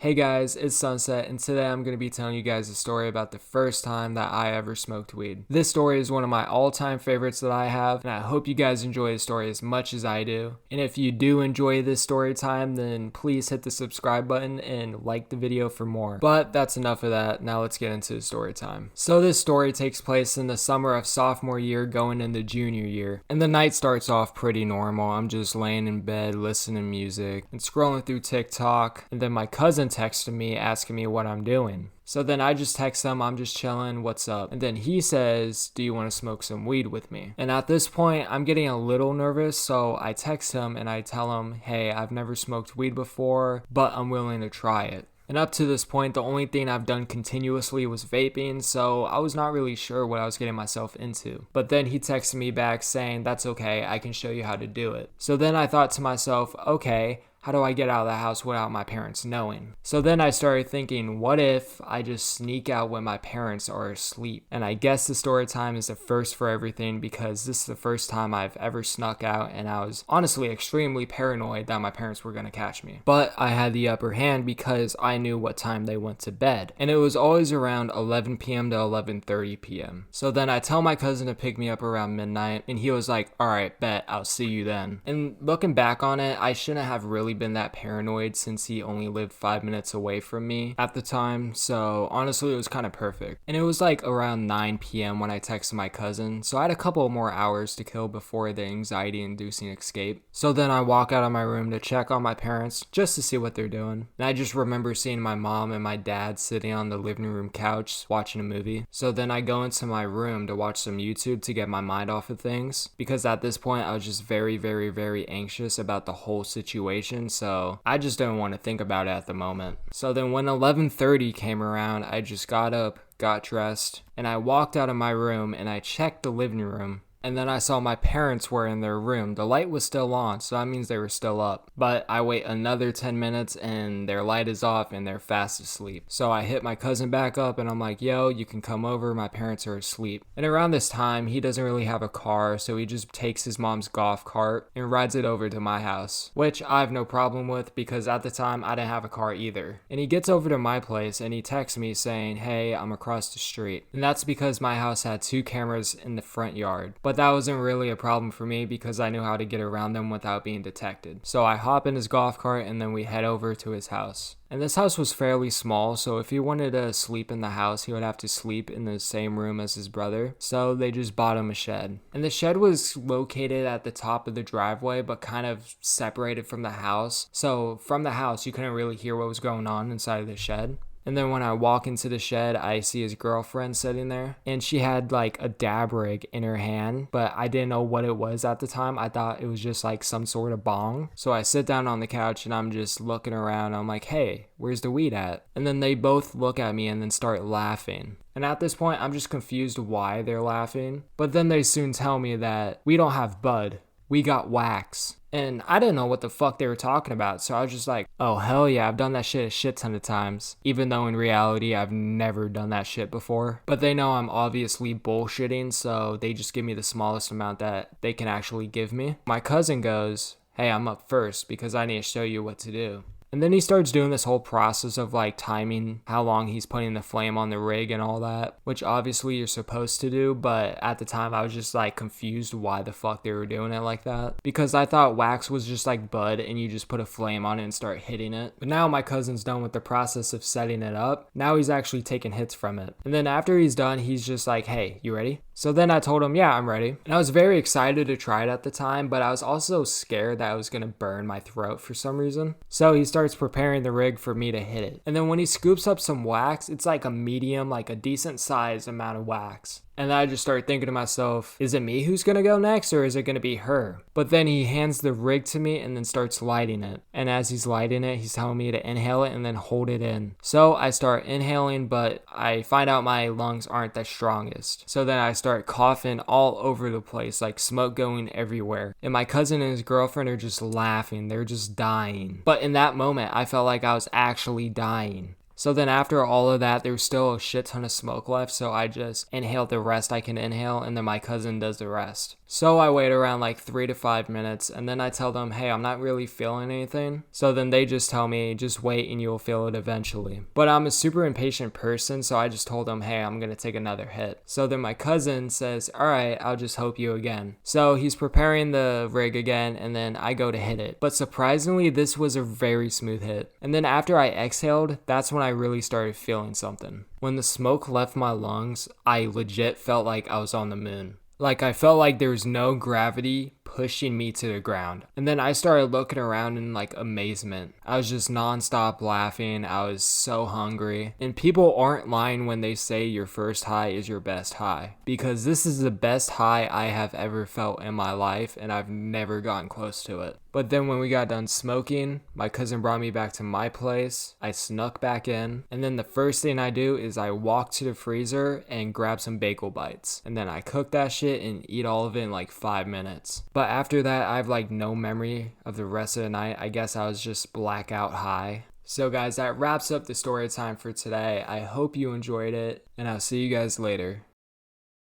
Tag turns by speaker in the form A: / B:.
A: Hey guys, it's Sunset, and today I'm going to be telling you guys a story about the first time that I ever smoked weed. This story is one of my all-time favorites that I have, and I hope you guys enjoy the story as much as I do. And if you do enjoy this story time, then please hit the subscribe button and like the video for more. But that's enough of that, now let's get into the story time. So this story takes place in the summer of sophomore year going into junior year, and the night starts off pretty normal. I'm just laying in bed listening to music and scrolling through TikTok, and then my cousin texted me asking me what I'm doing. So then I just text him, I'm just chilling, what's up? And then he says, do you want to smoke some weed with me? And at this point, I'm getting a little nervous, so I text him and I tell him, hey, I've never smoked weed before, but I'm willing to try it. And up to this point, the only thing I've done continuously was vaping, so I was not really sure what I was getting myself into. But then he texted me back saying, that's okay, I can show you how to do it. So then I thought to myself, okay, how do I get out of the house without my parents knowing? So then I started thinking, what if I just sneak out when my parents are asleep? And I guess the story time is the first for everything because this is the first time I've ever snuck out, and I was honestly extremely paranoid that my parents were going to catch me. But I had the upper hand because I knew what time they went to bed, and it was always around 11 p.m. to 11:30 p.m. So then I tell my cousin to pick me up around midnight, and he was like, alright, bet, I'll see you then. And looking back on it, I shouldn't have really been that paranoid since he only lived 5 minutes away from me at the time, so honestly it was kind of perfect. And it was like around 9 p.m. when I texted my cousin, so I had a couple more hours to kill before the anxiety inducing escape. So then I walk out of my room to check on my parents just to see what they're doing, and I just remember seeing my mom and my dad sitting on the living room couch watching a movie. So then I go into my room to watch some YouTube to get my mind off of things, because at this point I was just very anxious about the whole situation, so I just didn't want to think about it at the moment. So then when 11:30 came around, I just got up, got dressed, and I walked out of my room and I checked the living room. And then I saw my parents were in their room. The light was still on, so that means they were still up. But I wait another 10 minutes and their light is off and they're fast asleep. So I hit my cousin back up and I'm like, yo, you can come over, my parents are asleep. And around this time, he doesn't really have a car, so he just takes his mom's golf cart and rides it over to my house, which I have no problem with because at the time I didn't have a car either. And he gets over to my place and he texts me saying, hey, I'm across the street. And that's because my house had 2 cameras in the front yard. But that wasn't really a problem for me because I knew how to get around them without being detected. So I hop in his golf cart and then we head over to his house. And this house was fairly small, so if he wanted to sleep in the house, he would have to sleep in the same room as his brother. So they just bought him a shed. And the shed was located at the top of the driveway, but kind of separated from the house. So from the house, you couldn't really hear what was going on inside of the shed. And then when I walk into the shed, I see his girlfriend sitting there, and she had like a dab rig in her hand, but I didn't know what it was at the time. I thought it was just like some sort of bong. So I sit down on the couch and I'm just looking around. I'm like, hey, where's the weed at? And then they both look at me and then start laughing. And at this point, I'm just confused why they're laughing. But then they soon tell me that we don't have bud, we got wax. And I didn't know what the fuck they were talking about, so I was just like, oh hell yeah, I've done that shit a shit ton of times, even though in reality I've never done that shit before. But they know I'm obviously bullshitting, so they just give me the smallest amount that they can actually give me. My cousin goes, hey, I'm up first because I need to show you what to do. And then he starts doing this whole process of like timing how long he's putting the flame on the rig and all that, which obviously you're supposed to do, but at the time I was just like confused why the fuck they were doing it like that. Because I thought wax was just like bud and you just put a flame on it and start hitting it. But now my cousin's done with the process of setting it up. Now he's actually taking hits from it. And then after he's done, he's just like, hey, you ready? So then I told him, yeah, I'm ready. And I was very excited to try it at the time, but I was also scared that I was gonna burn my throat for some reason. So he starts preparing the rig for me to hit it. And then when he scoops up some wax, it's like a medium, like a decent size amount of wax. And then I just started thinking to myself, is it me who's gonna go next or is it gonna be her? But then he hands the rig to me and then starts lighting it. And as he's lighting it, he's telling me to inhale it and then hold it in. So I start inhaling, but I find out my lungs aren't the strongest. So then I start coughing all over the place, like smoke going everywhere. And my cousin and his girlfriend are just laughing. They're just dying. But in that moment, I felt like I was actually dying. So then after all of that, there's still a shit ton of smoke left, so I just inhaled the rest I can inhale, and then my cousin does the rest. So I wait around like 3 to 5 minutes and then I tell them, hey, I'm not really feeling anything. So then they just tell me, just wait and you'll feel it eventually. But I'm a super impatient person, so I just told them, hey, I'm gonna take another hit. So then my cousin says, all right, I'll just hope you again. So he's preparing the rig again and then I go to hit it. But surprisingly, this was a very smooth hit. And then after I exhaled, that's when I really started feeling something. When the smoke left my lungs, I legit felt like I was on the moon. Like I felt like there was no gravity pushing me to the ground. And then I started looking around in like amazement. I was just nonstop laughing. I was so hungry. And people aren't lying when they say your first high is your best high. Because this is the best high I have ever felt in my life and I've never gotten close to it. But then when we got done smoking, my cousin brought me back to my place. I snuck back in. And then the first thing I do is I walk to the freezer and grab some bagel bites. And then I cook that shit and eat all of it in like 5 minutes. But after that, I have like no memory of the rest of the night. I guess I was just blackout high. So guys, that wraps up the story time for today. I hope you enjoyed it and I'll see you guys later.